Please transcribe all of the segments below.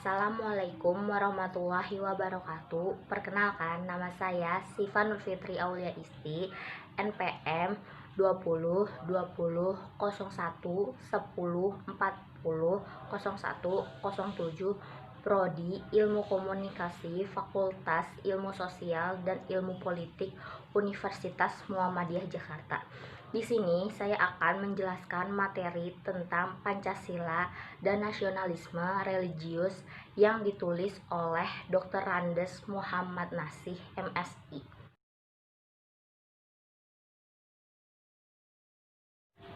Assalamualaikum warahmatullahi wabarakatuh. Perkenalkan, nama saya Siva Nurfitri Aulia Isti, NPM 20 20 01 10 40 01 07, Prodi Ilmu Komunikasi, Fakultas Ilmu Sosial dan Ilmu Politik, Universitas Muhammadiyah Jakarta. Di sini saya akan menjelaskan materi tentang Pancasila dan nasionalisme religius yang ditulis oleh Dr. Randes Muhammad Nasih, MSI.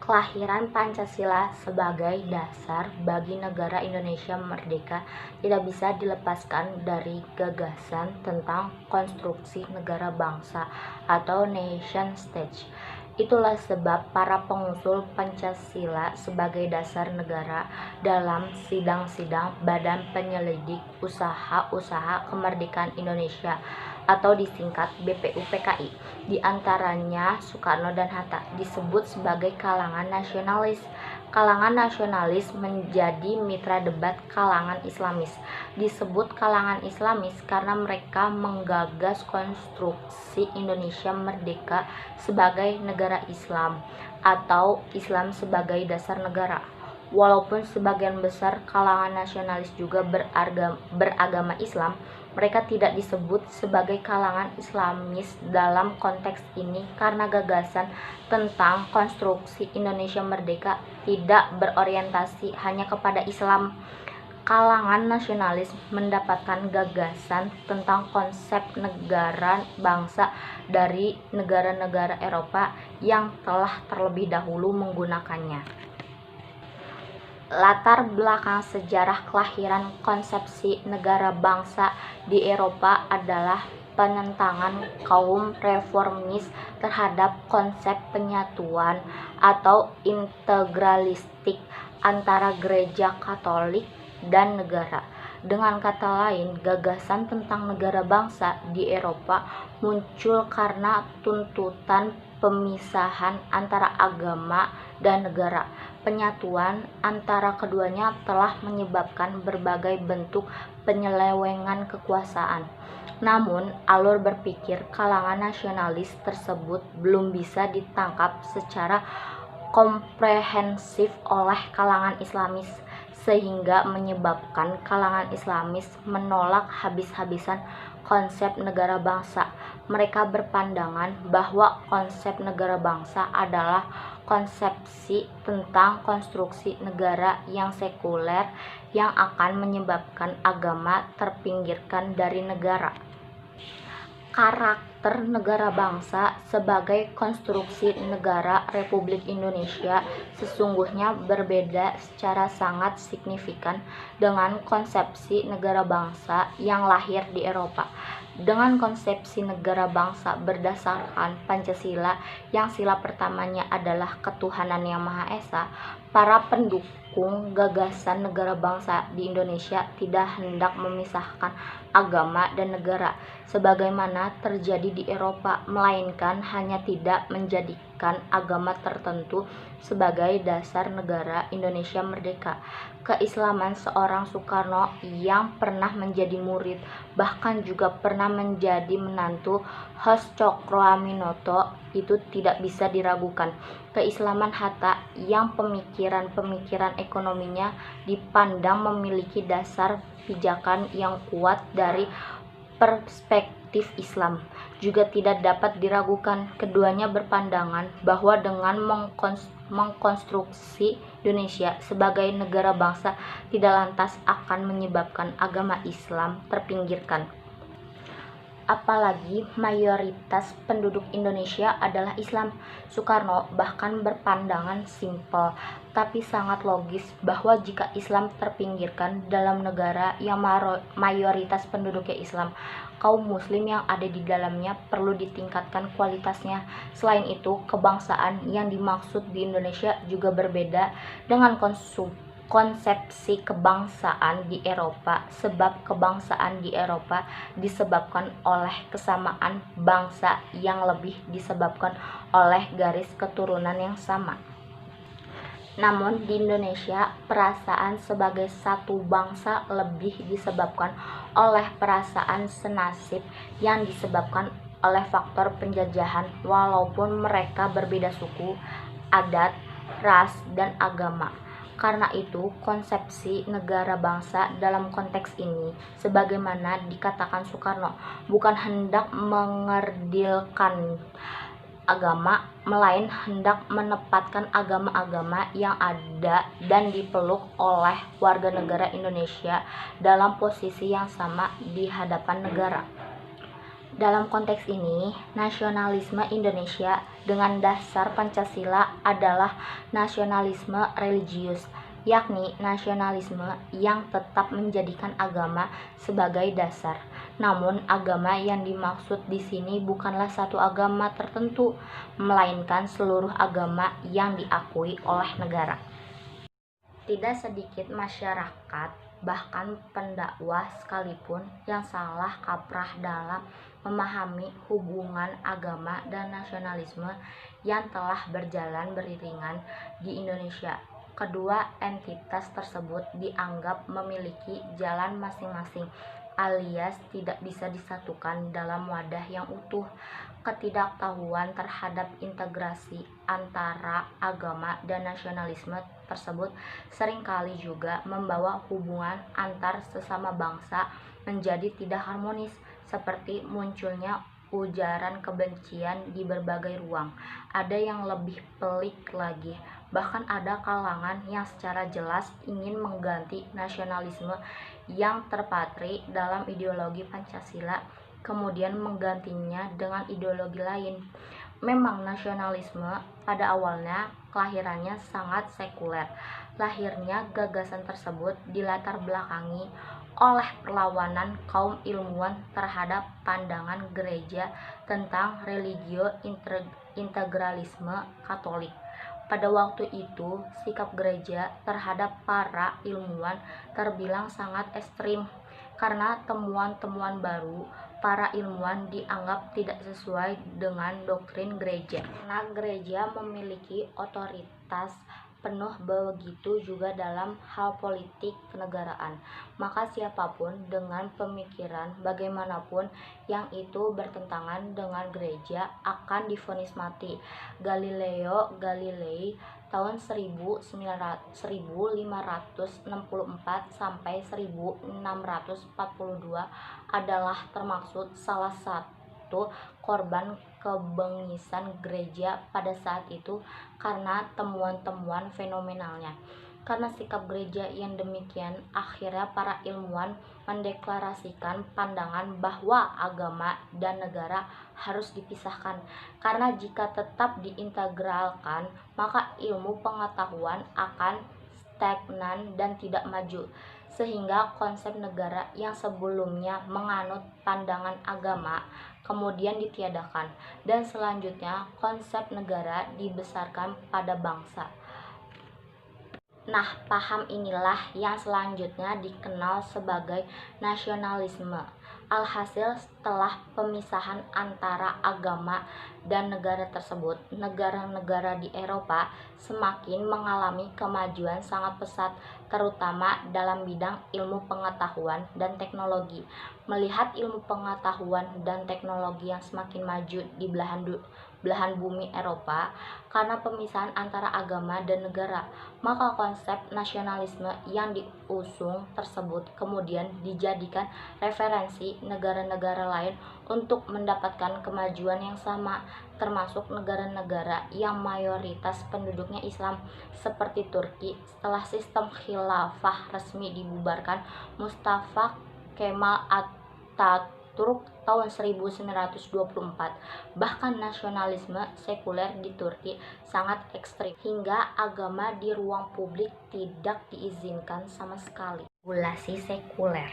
Kelahiran Pancasila sebagai dasar bagi negara Indonesia merdeka tidak bisa dilepaskan dari gagasan tentang konstruksi negara bangsa atau nation state. Itulah sebab para pengusul Pancasila sebagai dasar negara dalam sidang-sidang Badan Penyelidik Usaha-Usaha Kemerdekaan Indonesia atau disingkat BPUPKI, di antaranya Soekarno dan Hatta, disebut sebagai kalangan nasionalis. Kalangan nasionalis menjadi mitra debat kalangan Islamis. Disebut kalangan Islamis karena mereka menggagas konstruksi Indonesia merdeka sebagai negara Islam atau Islam sebagai dasar negara. Walaupun sebagian besar kalangan nasionalis juga beragama Islam, mereka tidak disebut sebagai kalangan Islamis dalam konteks ini karena gagasan tentang konstruksi Indonesia merdeka tidak berorientasi hanya kepada Islam. Kalangan nasionalis mendapatkan gagasan tentang konsep negara bangsa dari negara-negara Eropa yang telah terlebih dahulu menggunakannya. Latar belakang sejarah kelahiran konsepsi negara bangsa di Eropa adalah penentangan kaum reformis terhadap konsep penyatuan atau integralistik antara gereja Katolik dan negara. Dengan kata lain, gagasan tentang negara bangsa di Eropa muncul karena tuntutan pemisahan antara agama dan negara. Penyatuan antara keduanya telah menyebabkan berbagai bentuk penyelewengan kekuasaan. Namun, alur berpikir kalangan nasionalis tersebut belum bisa ditangkap secara komprehensif oleh kalangan Islamis, sehingga menyebabkan kalangan Islamis menolak habis-habisan konsep negara bangsa. Mereka berpandangan bahwa konsep negara bangsa adalah konsepsi tentang konstruksi negara yang sekuler yang akan menyebabkan agama terpinggirkan dari negara. Karakter negara bangsa sebagai konstruksi negara Republik Indonesia sesungguhnya berbeda secara sangat signifikan dengan konsepsi negara bangsa yang lahir di Eropa. Dengan konsepsi negara bangsa berdasarkan Pancasila yang sila pertamanya adalah ketuhanan yang Maha Esa, para pendukung gagasan negara bangsa di Indonesia tidak hendak memisahkan agama dan negara sebagaimana terjadi di Eropa, melainkan hanya tidak menjadikan agama tertentu sebagai dasar negara Indonesia merdeka. Keislaman seorang Soekarno yang pernah menjadi murid, bahkan juga pernah menjadi menantu Hos Cokroaminoto, itu tidak bisa diragukan. Keislaman Hatta yang pemikiran-pemikiran ekonominya dipandang memiliki dasar pijakan yang kuat dari perspektif Islam juga tidak dapat diragukan. Keduanya berpandangan bahwa dengan mengkonstruksi Indonesia sebagai negara bangsa tidak lantas akan menyebabkan agama Islam terpinggirkan. Apalagi mayoritas penduduk Indonesia adalah Islam. Soekarno bahkan berpandangan simpel tapi sangat logis bahwa jika Islam terpinggirkan dalam negara yang mayoritas penduduknya Islam, kaum muslim yang ada di dalamnya perlu ditingkatkan kualitasnya. Selain itu, kebangsaan yang dimaksud di Indonesia juga berbeda dengan konsepsi kebangsaan di Eropa, sebab kebangsaan di Eropa disebabkan oleh kesamaan bangsa yang lebih disebabkan oleh garis keturunan yang sama. Namun di Indonesia, perasaan sebagai satu bangsa lebih disebabkan oleh perasaan senasib yang disebabkan oleh faktor penjajahan walaupun mereka berbeda suku, adat, ras, dan agama. Karena itu, konsepsi negara bangsa dalam konteks ini, sebagaimana dikatakan Soekarno, bukan hendak mengerdilkan agama, melain hendak menempatkan agama-agama yang ada dan dipeluk oleh warga negara Indonesia dalam posisi yang sama di hadapan negara. Dalam konteks ini, nasionalisme Indonesia dengan dasar Pancasila adalah nasionalisme religius, yakni nasionalisme yang tetap menjadikan agama sebagai dasar. Namun, agama yang dimaksud di sini bukanlah satu agama tertentu, melainkan seluruh agama yang diakui oleh negara. Tidak sedikit masyarakat, bahkan pendakwah sekalipun, yang salah kaprah dalam memahami hubungan agama dan nasionalisme yang telah berjalan beriringan di Indonesia. Kedua entitas tersebut dianggap memiliki jalan masing-masing, alias tidak bisa disatukan dalam wadah yang utuh. Ketidaktahuan terhadap integrasi antara agama dan nasionalisme tersebut seringkali juga membawa hubungan antar sesama bangsa menjadi tidak harmonis, seperti munculnya ujaran kebencian di berbagai ruang. Ada yang lebih pelik lagi, bahkan ada kalangan yang secara jelas ingin mengganti nasionalisme yang terpatri dalam ideologi Pancasila, kemudian menggantinya dengan ideologi lain. Memang nasionalisme pada awalnya kelahirannya sangat sekuler. Lahirnya gagasan tersebut dilatar belakangi oleh perlawanan kaum ilmuwan terhadap pandangan gereja tentang religio integralisme Katolik. Pada waktu itu, sikap gereja terhadap para ilmuwan terbilang sangat ekstrim. Karena temuan-temuan baru, para ilmuwan dianggap tidak sesuai dengan doktrin gereja. Karena gereja memiliki otoritas penuh, begitu juga dalam hal politik kenegaraan, maka siapapun dengan pemikiran bagaimanapun yang itu bertentangan dengan gereja akan divonis mati. Galileo Galilei tahun 1564 sampai 1642 adalah termaksud salah satu korban kebengisan gereja pada saat itu karena temuan-temuan fenomenalnya. Karena sikap gereja yang demikian, akhirnya para ilmuwan mendeklarasikan pandangan bahwa agama dan negara harus dipisahkan. Karena jika tetap diintegralkan, maka ilmu pengetahuan akan stagnan dan tidak maju, sehingga konsep negara yang sebelumnya menganut pandangan agama kemudian ditiadakan, dan selanjutnya konsep negara dibesarkan pada bangsa. Nah, paham inilah yang selanjutnya dikenal sebagai nasionalisme. Alhasil, setelah pemisahan antara agama dan negara tersebut, negara-negara di Eropa semakin mengalami kemajuan sangat pesat, terutama dalam bidang ilmu pengetahuan dan teknologi. Melihat ilmu pengetahuan dan teknologi yang semakin maju di belahan bumi Eropa karena pemisahan antara agama dan negara, maka konsep nasionalisme yang diusung tersebut kemudian dijadikan referensi negara-negara lain untuk mendapatkan kemajuan yang sama, termasuk negara-negara yang mayoritas penduduknya Islam seperti Turki. Setelah sistem khilafah resmi dibubarkan Mustafa Kemal Atatürk tahun 1924, bahkan nasionalisme sekuler di Turki sangat ekstrim, hingga agama di ruang publik tidak diizinkan sama sekali. Regulasi sekuler.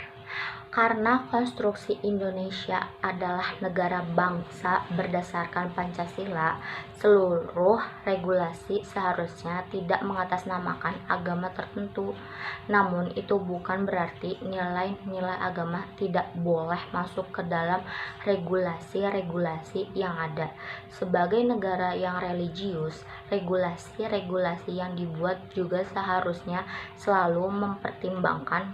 Karena konstruksi Indonesia adalah negara bangsa berdasarkan Pancasila, seluruh regulasi seharusnya tidak mengatasnamakan agama tertentu. Namun, itu bukan berarti nilai-nilai agama tidak boleh masuk ke dalam regulasi-regulasi yang ada. Sebagai negara yang religius, regulasi-regulasi yang dibuat juga seharusnya selalu mempertimbangkan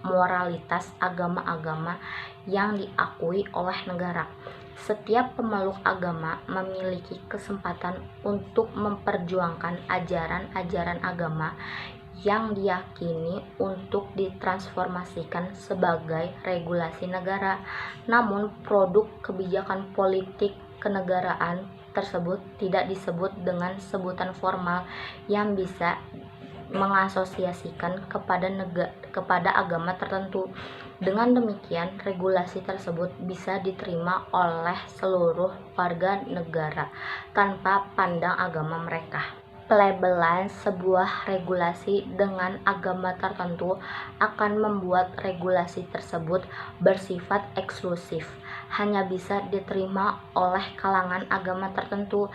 moralitas agama-agama yang diakui oleh negara. Setiap pemeluk agama memiliki kesempatan untuk memperjuangkan ajaran-ajaran agama yang diyakini untuk ditransformasikan sebagai regulasi negara. Namun, produk kebijakan politik kenegaraan tersebut tidak disebut dengan sebutan formal yang bisa mengasosiasikan kepada agama tertentu. Dengan demikian, regulasi tersebut bisa diterima oleh seluruh warga negara tanpa pandang agama mereka. Pelabelan sebuah regulasi dengan agama tertentu akan membuat regulasi tersebut bersifat eksklusif, hanya bisa diterima oleh kalangan agama tertentu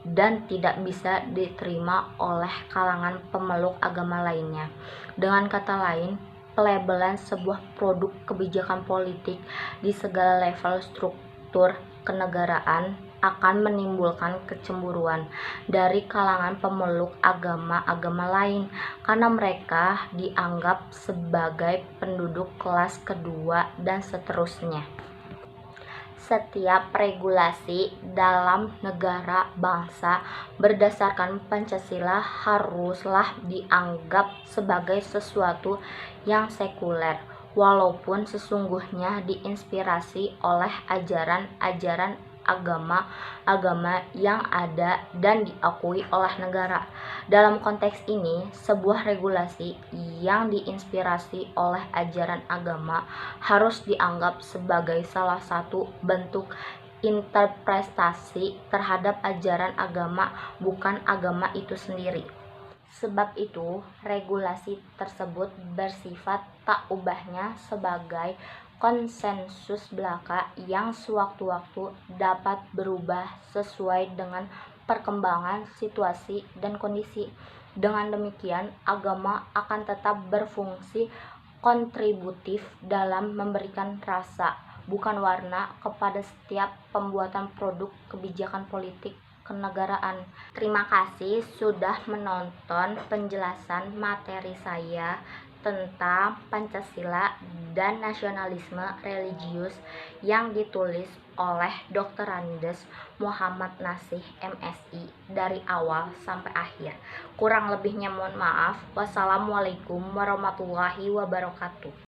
dan tidak bisa diterima oleh kalangan pemeluk agama lainnya. Dengan kata lain, pelabelan sebuah produk kebijakan politik di segala level struktur kenegaraan akan menimbulkan kecemburuan dari kalangan pemeluk agama-agama lain karena mereka dianggap sebagai penduduk kelas kedua dan seterusnya. Setiap regulasi dalam negara bangsa berdasarkan Pancasila haruslah dianggap sebagai sesuatu yang sekuler, walaupun sesungguhnya diinspirasi oleh ajaran-ajaran agama-agama yang ada dan diakui oleh negara. Dalam konteks ini, sebuah regulasi yang diinspirasi oleh ajaran agama harus dianggap sebagai salah satu bentuk interpretasi terhadap ajaran agama, bukan agama itu sendiri. Sebab itu, regulasi tersebut bersifat tak ubahnya sebagai konsensus belaka yang sewaktu-waktu dapat berubah sesuai dengan perkembangan situasi dan kondisi. Dengan demikian, agama akan tetap berfungsi kontributif dalam memberikan rasa, bukan warna, kepada setiap pembuatan produk kebijakan politik kenegaraan. Terima kasih sudah menonton penjelasan materi saya tentang Pancasila dan nasionalisme religius yang ditulis oleh Dr. Andes Muhammad Nasih MSI dari awal sampai akhir. Kurang lebihnya mohon maaf. Wassalamualaikum warahmatullahi wabarakatuh.